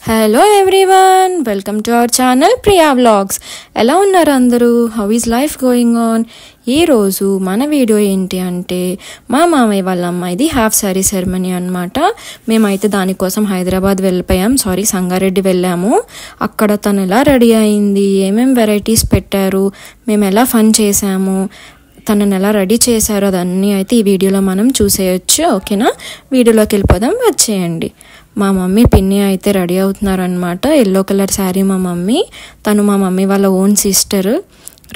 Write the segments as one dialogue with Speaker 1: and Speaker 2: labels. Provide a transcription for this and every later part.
Speaker 1: Hello everyone, welcome to our channel Priya vlogs. ఎలా ఉన్నారు అందరూ? How is life going on? ఈరోజు మన వీడియో ఏంటి అంటే మా మామయ్య వాళ్ళ అమ్మాయిది హాఫ్ శారీ సెరమనీ అనమాట. మేమైతే దానికోసం హైదరాబాద్ సంగారెడ్డి వెళ్ళాము. అక్కడ తను ఎలా రెడీ అయింది, ఏమేం వెరైటీస్ పెట్టారు, మేము ఎలా ఫన్ చేసాము, తనని ఎలా రెడీ చేశారో అదన్నీ అయితే ఈ వీడియోలో మనం చూసేయచ్చు. ఓకేనా? వీడియోలోకి వెళ్ళిపోదాం, వచ్చేయండి. మా మమ్మీ పిన్ని అయితే రెడీ అవుతున్నారనమాట. ఎల్లో కలర్ శారీ మా మమ్మీ, తను మా మమ్మీ వాళ్ళ ఓన్ సిస్టర్.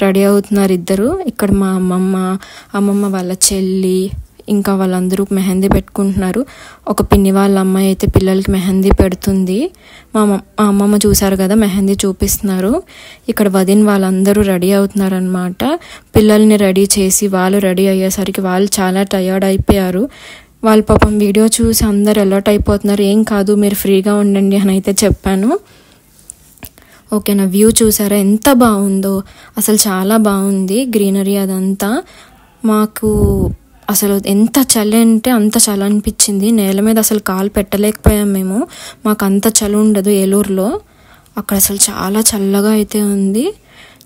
Speaker 1: రెడీ అవుతున్నారు ఇద్దరు. ఇక్కడ మా అమ్మమ్మ వాళ్ళ చెల్లి ఇంకా వాళ్ళందరూ మెహందీ పెట్టుకుంటున్నారు. ఒక పిన్ని వాళ్ళ అమ్మాయి అయితే పిల్లలకి మెహందీ పెడుతుంది. మా అమ్మమ్మ చూసారు కదా, మెహందీ చూపిస్తున్నారు. ఇక్కడ వదిన వాళ్ళందరూ రెడీ అవుతున్నారనమాట. పిల్లల్ని రెడీ చేసి వాళ్ళు రెడీ అయ్యేసరికి వాళ్ళు చాలా టయర్డ్ అయిపోయారు. వాళ్ళ పాపం వీడియో చూసి అందరు అలర్ట్ అయిపోతున్నారు. ఏం కాదు, మీరు ఫ్రీగా ఉండండి అని అయితే చెప్పాను. ఓకేనా? వ్యూ చూసారా ఎంత బాగుందో? అసలు చాలా బాగుంది గ్రీనరీ అదంతా. మాకు అసలు ఎంత చలి అంటే అంత చలి అనిపించింది. నేల మీద అసలు కాలు పెట్టలేకపోయాం మేము. మాకు అంత చలి ఉండదు ఏలూరులో. అక్కడ అసలు చాలా చల్లగా అయితే ఉంది.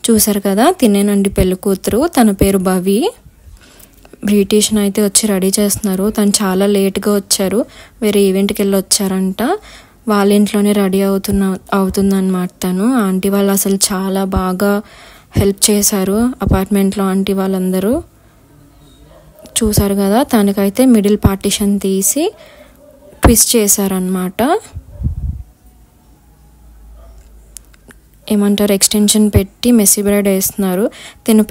Speaker 1: చూసారు కదా, తినేనండి పెళ్లి కూతురు. తన పేరు భవి. బ్యూటీషియన్ అయితే వచ్చి రెడీ చేస్తున్నారు. తను చాలా లేట్గా వచ్చారు, వేరే ఈవెంట్కి వెళ్ళి వచ్చారంట. వాళ్ళ ఇంట్లోనే రెడీ అవుతుందన్నమాట తను. ఆంటీ వాళ్ళు అసలు చాలా బాగా హెల్ప్ చేశారు అపార్ట్మెంట్లో ఆంటీ వాళ్ళందరూ. చూసారు కదా, తనకైతే మిడిల్ పార్టిషన్ తీసి ట్విస్ట్ చేశారనమాట. ఏమంటారు, ఎక్స్టెన్షన్ పెట్టి మెస్సీ బ్రైడ్ వేస్తున్నారు. తిను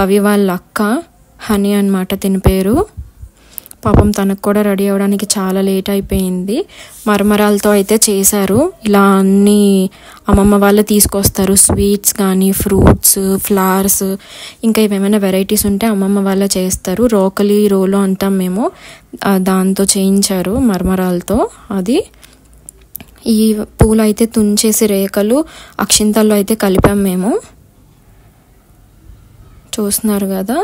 Speaker 1: భవి వాళ్ళ అక్క హనీ అనమాట తిని పేరు. పాపం తనకు కూడా రెడీ అవ్వడానికి చాలా లేట్ అయిపోయింది. మరమరాలతో అయితే చేశారు. ఇలా అన్నీ అమ్మమ్మ వాళ్ళు తీసుకొస్తారు, స్వీట్స్ కానీ ఫ్రూట్స్, ఫ్లవర్స్, ఇంకా ఇవేమైనా వెరైటీస్ ఉంటే అమ్మమ్మ వాళ్ళే చేస్తారు. రోకలి రోలో అంటాం మేము, దాంతో చేయించారు మరమరాలతో. అది ఈ పూలు అయితే తుంచేసి రేఖలు అక్షింతల్లో అయితే కలిపాం మేము. చూస్తున్నారు కదా,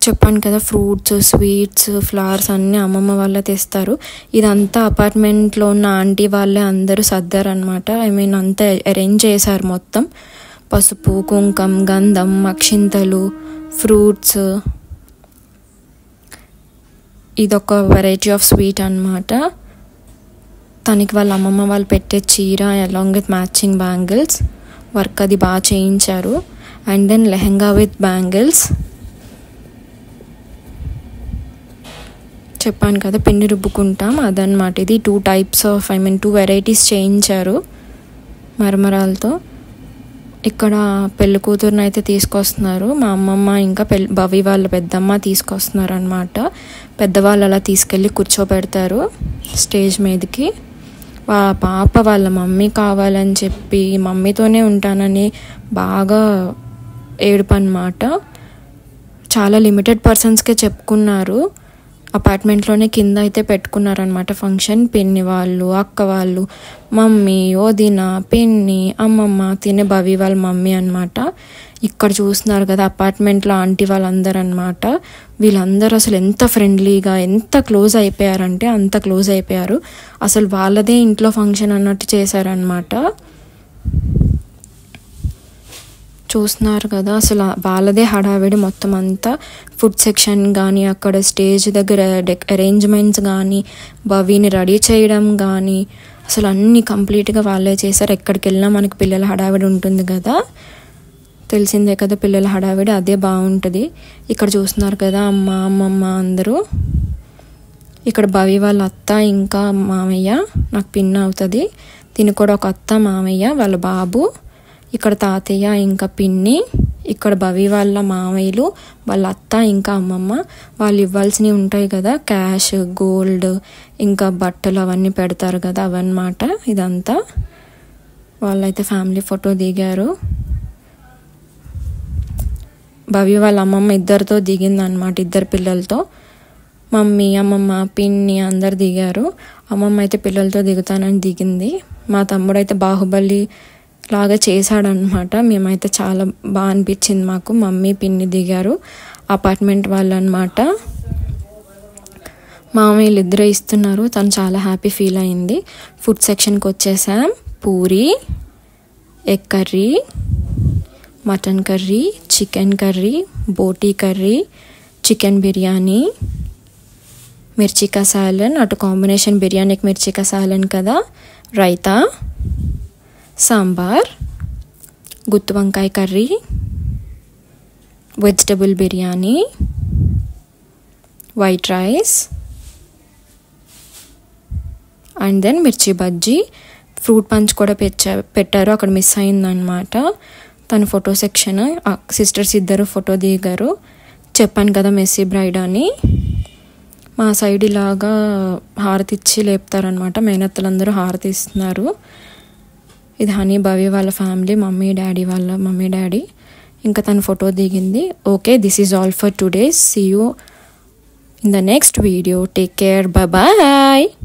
Speaker 1: చెప్పాను కదా, ఫ్రూట్స్, స్వీట్స్, ఫ్లవర్స్ అన్నీ అమ్మమ్మ వాళ్ళే తెస్తారు. ఇదంతా అపార్ట్మెంట్లో ఉన్న ఆంటీ వాళ్ళే అందరూ సర్దారనమాట. అంతా అరేంజ్ చేశారు మొత్తం. పసుపు, కుంకం, గంధం, అక్షింతలు, ఫ్రూట్స్. ఇదొక వెరైటీ ఆఫ్ స్వీట్ అనమాట. తనకి వాళ్ళ అమ్మమ్మ వాళ్ళు పెట్టే చీర along with matching bangles work అది బాగా చేయించారు. And then lehenga with bangles. చెప్పాను కదా, పిండి రుబ్బుకుంటాం అదనమాట. ఇది 2 టైప్స్ ఆఫ్ 2 వెరైటీస్ చేయించారు మరమరాలతో. ఇక్కడ పెళ్లి కూతురుని అయితే తీసుకొస్తున్నారు. మా అమ్మమ్మ ఇంకా భవి వాళ్ళ పెద్దమ్మ తీసుకొస్తున్నారు అనమాట. పెద్దవాళ్ళు అలా తీసుకెళ్ళి కూర్చోబెడతారు స్టేజ్ మీదకి. పాప వాళ్ళ మమ్మీ కావాలని చెప్పి మమ్మీతోనే ఉంటానని బాగా ఏడుపు అనమాట. చాలా లిమిటెడ్ పర్సన్స్కే చెప్పుకున్నారు. అపార్ట్మెంట్లోనే కింద అయితే పెట్టుకున్నారనమాట ఫంక్షన్. పిన్ని వాళ్ళు, అక్క వాళ్ళు, మమ్మీ, వదిన, పిన్ని, అమ్మమ్మ, తినే భవి వాళ్ళ మమ్మీ అనమాట. ఇక్కడ చూస్తున్నారు కదా, అపార్ట్మెంట్లో ఆంటీ వాళ్ళందరూ అనమాట. వీళ్ళందరూ అసలు ఎంత ఫ్రెండ్లీగా, ఎంత క్లోజ్ అయిపోయారంటే అంత క్లోజ్ అయిపోయారు. అసలు వాళ్ళదే ఇంట్లో ఫంక్షన్ అన్నట్టు చేశారనమాట. చూస్తున్నారు కదా, అసలు వాళ్ళదే హడావిడి మొత్తం అంతా. ఫుడ్ సెక్షన్ కానీ, అక్కడ స్టేజ్ దగ్గర అరేంజ్మెంట్స్ కానీ, భవిని రెడీ చేయడం కానీ, అసలు అన్నీ కంప్లీట్గా వాళ్ళే చేశారు. ఎక్కడికి వెళ్ళినా మనకి పిల్లల హడావిడి ఉంటుంది కదా, తెలిసిందే కదా, పిల్లల హడావిడి అదే బాగుంటుంది. ఇక్కడ చూస్తున్నారు కదా, అమ్మమ్మ అందరూ. ఇక్కడ భవి వాళ్ళ అత్త ఇంకా మామయ్య, నాకు పిన్ అవుతుంది. తిని కూడా ఒక అత్త, మామయ్య, వాళ్ళ బాబు. ఇక్కడ తాతయ్య ఇంకా పిన్ని. ఇక్కడ భవి వాళ్ళ మామయ్యలు, వాళ్ళ అత్త ఇంకా అమ్మమ్మ. వాళ్ళు ఇవ్వాల్సినవి ఉంటాయి కదా, క్యాష్, గోల్డ్, ఇంకా బట్టలు అవన్నీ పెడతారు కదా, అవన్నమాట ఇదంతా. వాళ్ళైతే ఫ్యామిలీ ఫోటో దిగారు. భవి వాళ్ళ అమ్మమ్మ ఇద్దరితో దిగిందనమాట, 2 పిల్లలతో. మమ్మీ, అమ్మమ్మ, పిన్ని అందరు దిగారు. అమ్మమ్మ అయితే పిల్లలతో దిగుతానని దిగింది. మా తమ్ముడైతే బాహుబలి లాగా చేశాడనమాట. మేమైతే చాలా బాగా అనిపించింది మాకు. మమ్మీ, పిన్ని దిగారు, అపార్ట్మెంట్ వాళ్ళు అనమాట. మామయ్యలు ఇద్దరే ఇస్తున్నారు. తను చాలా హ్యాపీ ఫీల్ అయింది. ఫుడ్ సెక్షన్కి వచ్చేసాం. Puri, egg curry, mutton curry, chicken curry, boti curry, chicken biryani, mirchi ka salan, అటు కాంబినేషన్ బిర్యానీకి మిర్చి కసాలన్ కదా, రైతా, సాంబార్, గుత్తి వంకాయ curry, vegetable biryani, white rice and then mirchi bajji, fruit punch కూడా పెట్టారు. అక్కడ మిస్ అయిందనమాట. తన ఫోటో సెక్షన్, సిస్టర్స్ ఇద్దరు ఫోటో దిగారు. చెప్పాను కదా మెస్సీ బ్రైడ్ అని. మా సైడ్ ఇలాగా హారతి ఇచ్చి లేపుతారనమాట. మేనత్తలందరూ హారతి ఇస్తున్నారు. ఇది హనీ భవ్య వాళ్ళ ఫ్యామిలీ, మమ్మీ డాడీ. ఇంకా తన ఫోటో దిగింది. Okay, this is all for today. See you in the next video. Take care. Bye bye.